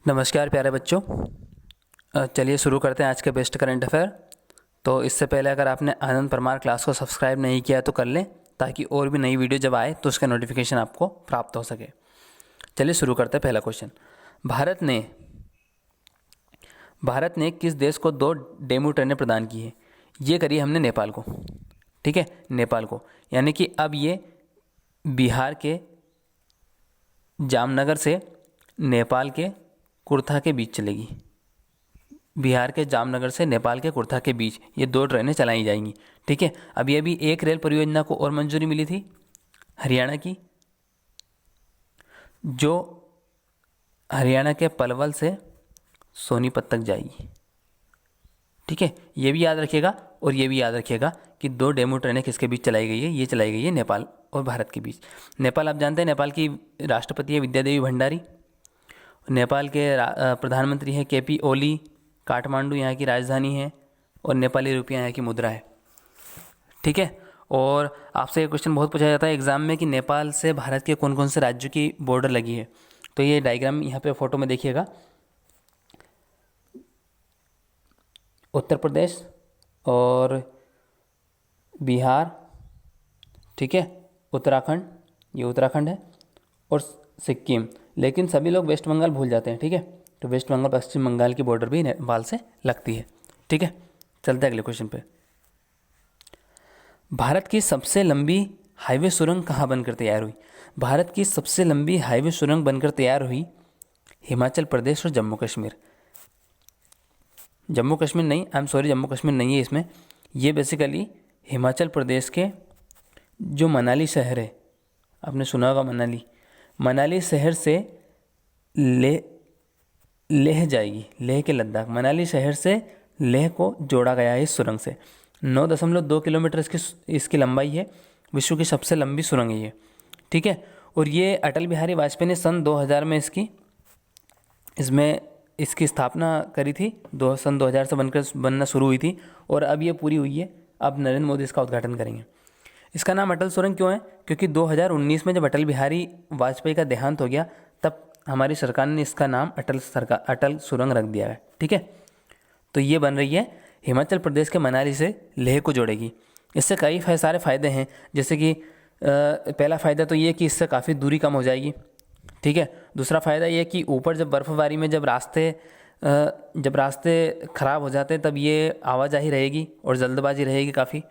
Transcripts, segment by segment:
नमस्कार प्यारे बच्चों। चलिए शुरू करते हैं आज के बेस्ट करंट अफेयर। तो इससे पहले अगर आपने आनंद परमार क्लास को सब्सक्राइब नहीं किया तो कर लें, ताकि और भी नई वीडियो जब आए तो उसका नोटिफिकेशन आपको प्राप्त हो सके। चलिए शुरू करते हैं। पहला क्वेश्चन, भारत ने किस देश को 2 डेमू ट्रेनें प्रदान की है? ये करी हमने नेपाल को। ठीक है, नेपाल को, यानी कि अब ये बिहार के जामनगर से नेपाल के कुर्था के बीच चलेगी। बिहार के जामनगर से नेपाल के कुर्था के बीच ये 2 ट्रेनें चलाई जाएंगी। ठीक है, अभी एक रेल परियोजना को और मंजूरी मिली थी हरियाणा की, जो हरियाणा के पलवल से सोनीपत तक जाएगी। ठीक है, ये भी याद रखिएगा और ये भी याद रखिएगा कि 2 डेमू ट्रेनें किसके बीच चलाई गई है? ये चलाई गई है नेपाल और भारत के बीच। नेपाल, आप जानते हैं नेपाल की राष्ट्रपति है विद्यादेवी भंडारी। नेपाल के प्रधानमंत्री हैं केपी ओली। काठमांडू यहाँ की राजधानी है और नेपाली रुपया यहाँ की मुद्रा है। ठीक है, और आपसे ये क्वेश्चन बहुत पूछा जाता है एग्जाम में कि नेपाल से भारत के कौन कौन से राज्यों की बॉर्डर लगी है। तो ये डायग्राम यहाँ पे फोटो में देखिएगा। उत्तर प्रदेश और बिहार, ठीक है, उत्तराखंड, ये उत्तराखंड है, और सिक्किम। लेकिन सभी लोग वेस्ट बंगाल भूल जाते हैं। ठीक है, तो वेस्ट बंगाल पश्चिम बंगाल की बॉर्डर भी नेपाल से लगती है। ठीक है, चलते हैं अगले क्वेश्चन पे। भारत की सबसे लंबी हाईवे सुरंग कहाँ बनकर तैयार हुई? भारत की सबसे लंबी हाईवे सुरंग बनकर तैयार हुई हिमाचल प्रदेश और जम्मू कश्मीर। जम्मू कश्मीर नहीं है इसमें। ये बेसिकली हिमाचल प्रदेश के जो मनाली शहर है, आपने सुना होगा मनाली शहर से लेह जाएगी, लेह के लद्दाख। मनाली शहर से लेह को जोड़ा गया है इस सुरंग से। 9.2 किलोमीटर इसकी लंबाई है। विश्व की सबसे लंबी सुरंग है ये। ठीक है, और ये अटल बिहारी वाजपेयी ने सन 2000 में इसकी स्थापना करी थी। सन 2000 से बनना शुरू हुई थी और अब ये पूरी हुई है। अब नरेंद्र मोदी इसका उद्घाटन करेंगे। इसका नाम अटल सुरंग क्यों है? क्योंकि 2019 में जब अटल बिहारी वाजपेयी का देहांत हो गया, तब हमारी सरकार ने इसका नाम अटल सुरंग रख दिया है। ठीक है, तो ये बन रही है, हिमाचल प्रदेश के मनाली से लेह को जोड़ेगी। इससे कई सारे फ़ायदे हैं, जैसे कि पहला फ़ायदा तो ये कि इससे काफ़ी दूरी कम हो जाएगी। ठीक है, दूसरा फ़ायदा ये कि ऊपर जब बर्फ़बारी में जब रास्ते ख़राब हो जाते हैं, तब ये आवाजाही रहेगी और जल्दबाजी रहेगी काफ़ी।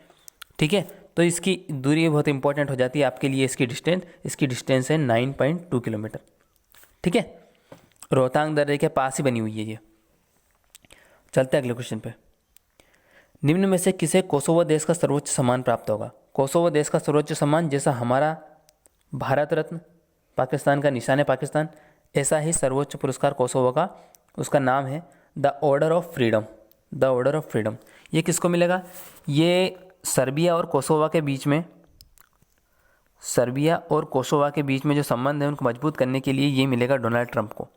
ठीक है, तो इसकी दूरी बहुत इंपॉर्टेंट हो जाती है आपके लिए। इसकी डिस्टेंस है 9.2 किलोमीटर। ठीक है, रोहतांग दर्रे के पास ही बनी हुई है ये। चलते हैं अगले क्वेश्चन पे। निम्न में से किसे कोसोवो देश का सर्वोच्च सम्मान प्राप्त होगा? कोसोवो देश का सर्वोच्च सम्मान, जैसा हमारा भारत रत्न पाकिस्तान का निशान है पाकिस्तान, ऐसा ही सर्वोच्च पुरस्कार कोसोवो का, उसका नाम है द ऑर्डर ऑफ फ्रीडम। ये किसको मिलेगा? ये सर्बिया और कोसोवो के बीच में जो संबंध है उनको मजबूत करने के लिए ये मिलेगा डोनाल्ड ट्रंप को।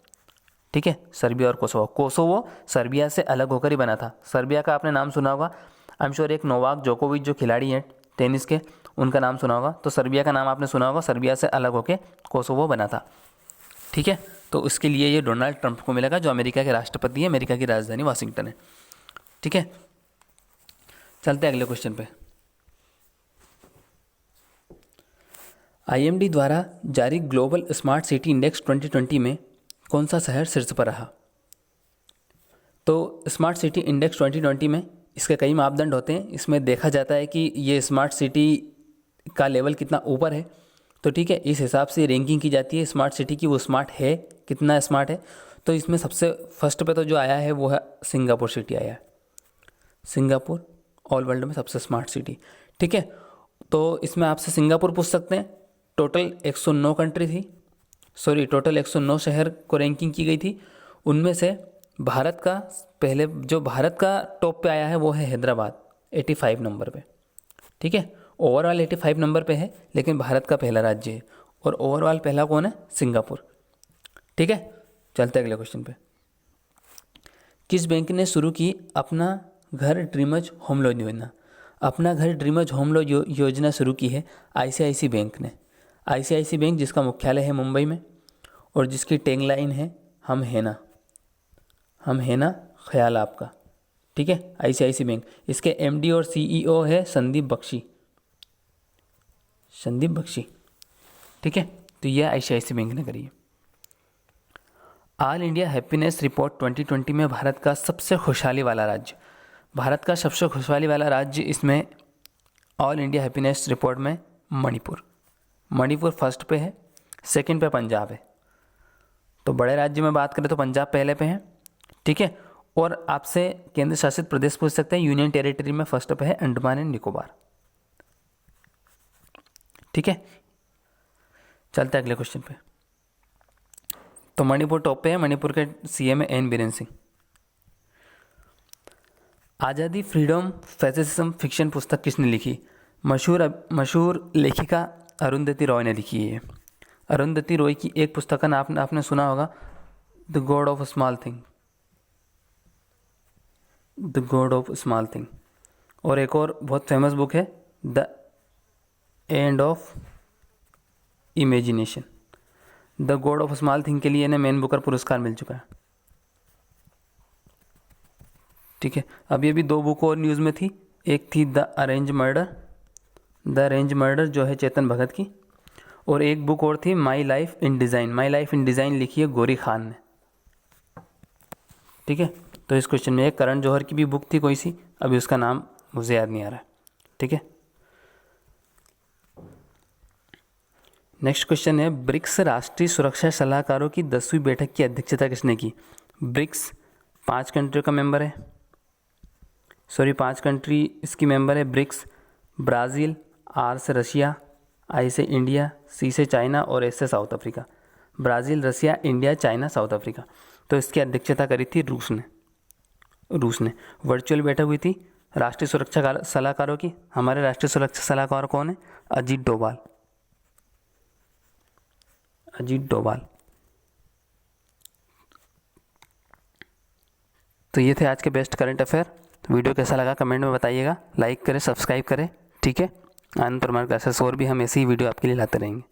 ठीक है, सर्बिया और कोसोवो सर्बिया से अलग होकर ही बना था। सर्बिया का आपने नाम सुना होगा, आई एम श्योर। एक नोवाक जोकोविच जो खिलाड़ी हैं टेनिस के, उनका नाम सुना होगा। तो सर्बिया का नाम आपने सुना होगा, सर्बिया से अलग होकर कोसोवो बना था। ठीक है, तो उसके लिए ये डोनाल्ड ट्रंप को मिलेगा, जो अमेरिका के राष्ट्रपति हैं। अमेरिका की राजधानी वाशिंगटन है। ठीक है, चलते हैं अगले क्वेश्चन पे। IMD द्वारा जारी ग्लोबल स्मार्ट सिटी इंडेक्स 2020 में कौन सा शहर शीर्ष पर रहा? तो स्मार्ट सिटी इंडेक्स 2020 में इसके कई मापदंड होते हैं। इसमें देखा जाता है कि ये स्मार्ट सिटी का लेवल कितना ऊपर है। तो ठीक है, इस हिसाब से रैंकिंग की जाती है स्मार्ट सिटी की। वो स्मार्ट है, कितना स्मार्ट है। तो इसमें सबसे फर्स्ट पे तो जो आया है वो है सिंगापुर सिटी आया है। सिंगापुर ऑल वर्ल्ड में सबसे स्मार्ट सिटी। ठीक है, तो इसमें आपसे सिंगापुर पूछ सकते हैं। टोटल 109 शहर को रैंकिंग की गई थी। उनमें से भारत का टॉप पे आया है वो है हैदराबाद, 85 नंबर पे। ठीक है, ओवरऑल 85 नंबर पे है, लेकिन भारत का पहला राज्य है। और ओवरऑल पहला कौन है? सिंगापुर। ठीक है, चलते अगले क्वेश्चन पे। किस बैंक ने शुरू की अपना घर ड्रीमज होम लोन योजना? अपना घर ड्रीमज होम लोन योजना शुरू की है ICICI बैंक ने। ICICI बैंक जिसका मुख्यालय है मुंबई में और जिसकी टैगलाइन है हम है ना। हम है ना, ख्याल आपका। ठीक है, ICICI बैंक। इसके MD और CEO है संदीप बख्शी। संदीप बख्शी, ठीक है। तो यह ICICI बैंक ने करी है। ऑल इंडिया हैप्पीनेस रिपोर्ट 2020 में भारत का सबसे खुशहाली वाला राज्य, भारत का सबसे खुशहाली वाला राज्य इसमें ऑल इंडिया हैप्पीनेस रिपोर्ट में मणिपुर। मणिपुर फर्स्ट पे है, सेकंड पे पंजाब है। तो बड़े राज्य में बात करें तो पंजाब पहले पे है, ठीक है। और आपसे केंद्र शासित प्रदेश पूछ सकते हैं, यूनियन टेरिटरी में फर्स्ट पे है अंडमान एंड निकोबार। ठीक है, चलते हैं अगले क्वेश्चन पे। तो मणिपुर टॉप पे है, मणिपुर के CM है N बीरेन सिंह। आज़ादी, फ्रीडम, फैसिज्म फिक्शन पुस्तक किसने लिखी? मशहूर लेखिका अरुंधति रॉय ने लिखी है। अरुंधति रॉय की एक पुस्तक का नाम आपने सुना होगा, the God of small thing. The God of small thing. और एक और बहुत फेमस बुक है, the end of imagination. The God of small thing के लिए इन्हें मैन बुकर पुरस्कार मिल चुका है। ठीक है, अभी अभी 2 बुक और न्यूज़ में थी। एक थी द अरेंज मर्डर जो है चेतन भगत की, और एक बुक और थी my life in design. My life in design लिखी है गौरी खान ने। ठीक है, तो इस क्वेश्चन में एक करण जौहर की भी बुक थी कोई सी, अभी उसका नाम मुझे याद नहीं आ रहा है। ठीक है, नेक्स्ट क्वेश्चन है, ब्रिक्स राष्ट्रीय सुरक्षा सलाहकारों की 10वीं बैठक की अध्यक्षता किसने की? ब्रिक्स 5 कंट्री का मेंबर है, 5 कंट्री इसकी मेंबर है ब्रिक्स। ब्राज़ील, R से रशिया, I से इंडिया, C से चाइना और S से south Africa. Brazil, Russia, India, China, south Africa. तो इसकी अध्यक्षता करी थी रूस ने। वर्चुअल बैठक हुई थी राष्ट्रीय सुरक्षा सलाहकारों की। हमारे राष्ट्रीय सुरक्षा सलाहकार कौन है? अजीत डोभाल। तो ये थे आज के बेस्ट करंट अफेयर। वीडियो कैसा लगा कमेंट में बताइएगा, लाइक करें, सब्सक्राइब करें। ठीक है, आनंद परमार क्लासेस और भी हम ऐसी ही वीडियो आपके लिए लाते रहेंगे।